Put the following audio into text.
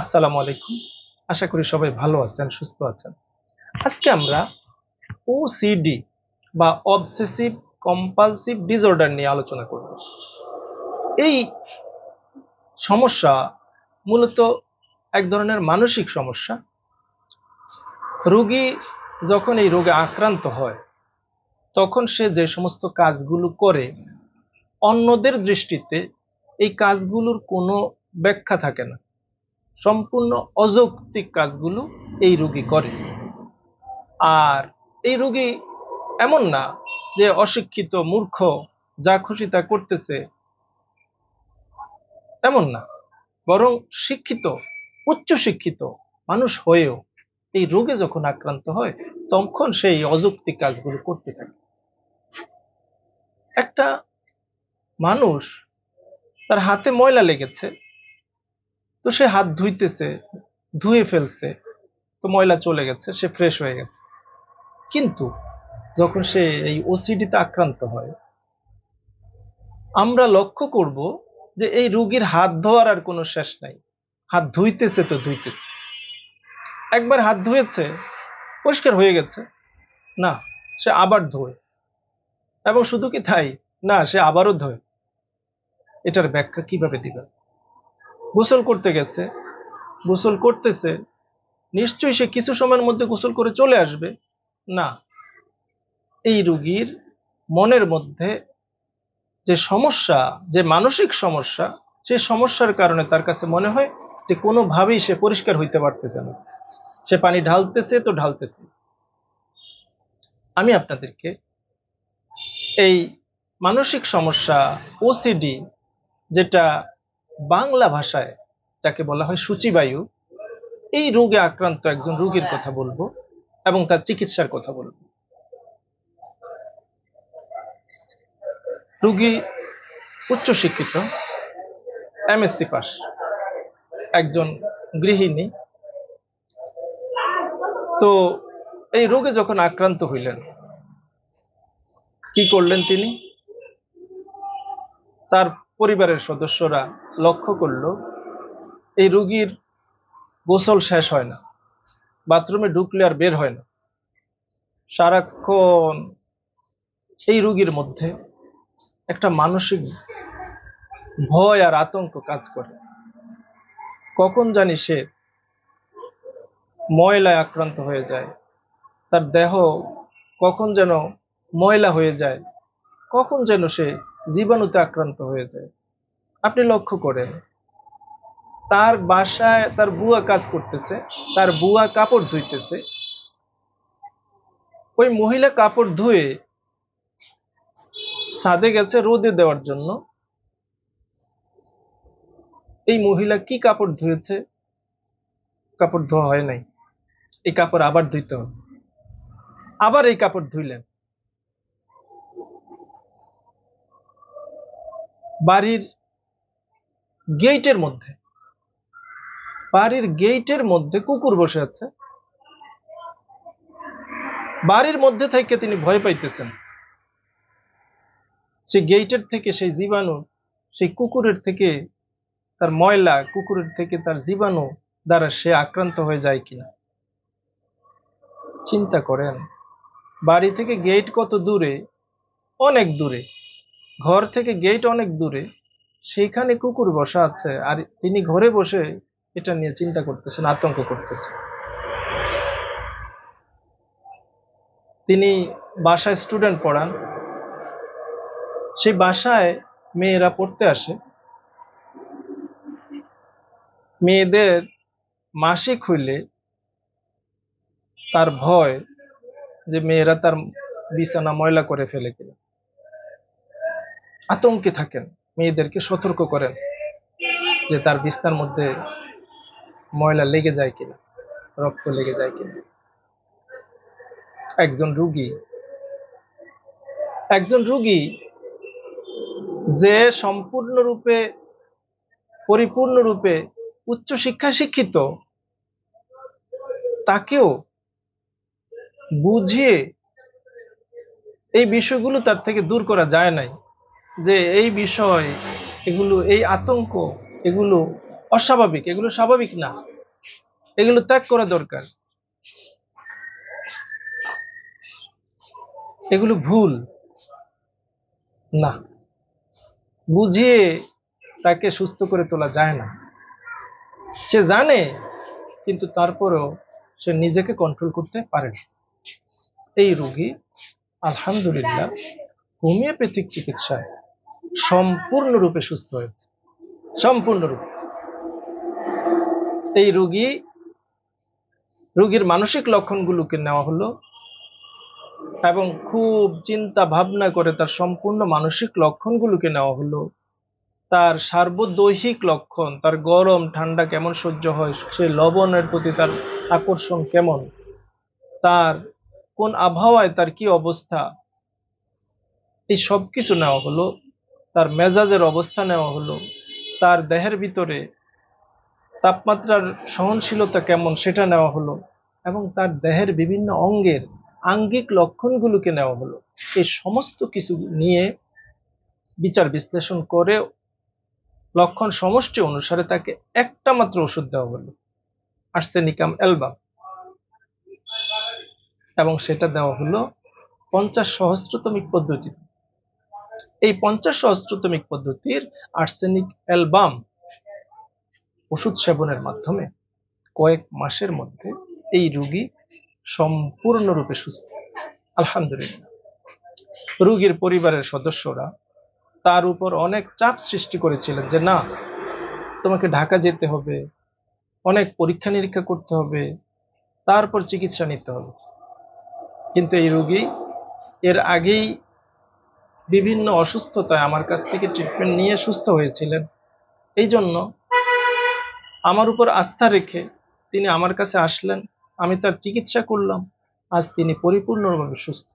আসসালামু আলাইকুম। আশা করি সবাই ভালো আছেন, সুস্থ আছেন। আজকে আমরা ওসিডি বা অবসেসিভ কম্পালসিভ ডিসঅর্ডার নিয়ে আলোচনা করব। এই সমস্যা মূলত এক ধরনের মানসিক সমস্যা। রোগী যখন এই রোগে আক্রান্ত হয় তখন সে যে সমস্ত কাজগুলো করে অন্যদের দৃষ্টিতে এই কাজগুলোর কোনো ব্যাখ্যা থাকে না, সম্পূর্ণ অযৌক্তিক কাজগুলো এই রোগী করে। আর এই রোগী এমন না যে অশিক্ষিত মূর্খ, যা খুশি তা করতেছে, এমন না, বরং শিক্ষিত, উচ্চ শিক্ষিত মানুষ হয়েও এই রোগে যখন আক্রান্ত হয় তখন সেই অযৌক্তিক কাজগুলো করতে থাকে। একটা মানুষ, তার হাতে ময়লা লেগেছে, তো সে হাত ধুইতেছে, ধুয়ে ফেলছে, তো ময়লা চলে গেছে, সে ফ্রেশ হয়ে গেছে। কিন্তু যখন সে এই ওসিডিতে আক্রান্ত হয়, আমরা লক্ষ্য করব যে এই রোগীর হাত ধোয়ার আর কোনো শেষ নাই। হাত ধুইতেছে তো ধুইতেছে, একবার হাত ধুয়েছে, পরিষ্কার হয়ে গেছে, না, সে আবার ধোয়, এবং শুধু কি তাই না, সে আবারও ধোয়। এটার ব্যাখ্যা কিভাবে দিবে? গোসল করতে গেছে, গোসল করতেছে, নিশ্চয়ই সে কিছু সময়ের মধ্যে গোসল করে চলে আসবে, না, এই রোগীর মনের মধ্যে যে সমস্যা, যে মানসিক সমস্যা, সেই সমস্যার কারণে তার কাছে মনে হয় যে কোনোভাবেই সে পরিষ্কার হইতে পারতেছে না, সে পানি ঢালতেছে তো ঢালতেছে। আমি আপনাদেরকে এই মানসিক সমস্যা ওসিডি, যেটা বাংলা ভাষায় যাকে বলা হয় সূচিবায়ু, এই রোগে আক্রান্ত একজন রোগীর কথা বলবো এবং তার চিকিৎসার কথা বলবো। রোগী উচ্চশিক্ষিত, এমএসসি পাস, একজন গৃহিণী। তো এই রোগে যখন আক্রান্ত হইলেন, কি করলেন তিনি? তার পরিবারের সদস্যরা লক্ষ্য করলো এই রোগীর গোসল শেষ হয় না, বাথরুমে ঢুকলে আর বের হয় না, সারাক্ষণ এই রোগীর মধ্যে একটা মানসিক ভয় আর আতঙ্ক কাজ করে। কখন জানি সে ময়লায় আক্রান্ত হয়ে যায়, তার দেহ কখন যেন ময়লা হয়ে যায়, কখন যেন সে জীবাণুতে আক্রান্ত হয়ে যায়। আপনি লক্ষ্য করেন, তার বাসায় তার বুয়া কাজ করতেছে, তার বুয়া কাপড় ধুইতেছে, ওই মহিলা কাপড় ধুয়ে ছাদে গেছে রোদে দেওয়ার জন্য। এই মহিলা কি কাপড় ধুয়েছে? কাপড় ধোয়া হয় নাই, এই কাপড় আবার ধুইতে হবে, আবার এই কাপড় ধুইলেন। বাড়ির গেটের মধ্যে, বাড়ির গেটের মধ্যে কুকুর বসে আছে, বাড়ির মধ্যে থেকে তিনি ভয় পাইতেছেন, সেই গেটের থেকে সেই জীবাণু, সেই কুকুরের থেকে তার ময়লা, কুকুরের থেকে তার জীবাণু দ্বারা সে আক্রান্ত হয়ে যায় কিনা। চিন্তা করেন, বাড়ি থেকে গেট কত দূরে, অনেক দূরে, ঘর থেকে গেট অনেক দূরে, সেখানে কুকুর বসা আছে, আর তিনি ঘরে বসে এটা নিয়ে চিন্তা করতেছেন, আতঙ্ক করতেছেন। তিনি বাসায় স্টুডেন্ট পড়ান, সেই বাসায় মেয়েরা পড়তে আসে, মেয়েদের মাসিক হইলে তার ভয় যে মেয়েরা তার বিছানা ময়লা করে ফেলে কিনা, আতঙ্কে থাকেন, মেয়েদেরকে সতর্ক করেন যে তার বিছানার মধ্যে ময়লা লেগে যায় কিনা, রক্ত লেগে যায় কিনা। একজন রোগী, একজন রোগী যে সম্পূর্ণরূপে, পরিপূর্ণরূপে উচ্চ শিক্ষায় শিক্ষিত, তাকেও বুঝিয়ে এই বিষয়গুলো তার থেকে দূর করা যায় নাই, যে এই বিষয়, এগুলো, এই আতঙ্ক, এগুলো অস্বাভাবিক, এগুলো স্বাভাবিক না, এগুলো ত্যাগ করা দরকার, এগুলো ভুল না। বুঝিয়ে তাকে সুস্থ করে তোলা যায় না, সে জানে, কিন্তু তারপরেও সে নিজেকে কন্ট্রোল করতে পারে না। এই রোগী আলহামদুলিল্লাহ হোমিওপ্যাথিক চিকিৎসায় সম্পূর্ণরূপে সুস্থ হয়েছে, সম্পূর্ণরূপে। এই রোগীর মানসিক লক্ষণগুলোকে নেওয়া হলো এবং খুব চিন্তা ভাবনা করে তার সম্পূর্ণ মানসিক লক্ষণগুলোকে নেওয়া হলো, তার সার্বদৈহিক লক্ষণ, তার গরম ঠান্ডা কেমন সহ্য হয়, সে লবণের প্রতি তার আকর্ষণ কেমন, তার কোন আবহাওয়ায় তার কি অবস্থা, এই সব কিছু নেওয়া হলো। তার মেজাজের অবস্থা নেওয়া হলো, তার দেহের ভিতরে তাপমাত্রার সহনশীলতা কেমন সেটা নেওয়া হলো, এবং তার দেহের বিভিন্ন অঙ্গের আঙ্গিক লক্ষণগুলোকে নেওয়া হলো। এই সমস্ত কিছু নিয়ে বিচার বিশ্লেষণ করে লক্ষণ সমষ্টি অনুসারে তাকে একটা মাত্র ওষুধ দেওয়া হলো, আর্সেনিকাম অ্যালবাম, এবং সেটা দেওয়া হলো 50 সহস্রতমিক পদ্ধতি। এই 50 সহস্রতমিক পদ্ধতির আর্সেনিক অ্যালবাম ওষুধ সেবনের মাধ্যমে কয়েক মাসের মধ্যে এই রোগী সম্পূর্ণরূপে সুস্থ, আলহামদুলিল্লাহ। রোগীর পরিবারের সদস্যরা তার উপর অনেক চাপ সৃষ্টি করেছিলেন যে না, তোমাকে ঢাকা যেতে হবে, অনেক পরীক্ষা নিরীক্ষা করতে হবে, তারপর চিকিৎসা নিতে হবে। কিন্তু এই রোগী এর আগেই বিভিন্ন অসুস্থতায় আমার কাছ থেকে ট্রিটমেন্ট নিয়ে সুস্থ হয়েছিলেন। এই জন্য আমার উপর আস্থা রেখে তিনি আমার কাছে আসলেন, আমি তার চিকিৎসা করলাম, আজ তিনি পরিপূর্ণভাবে সুস্থ।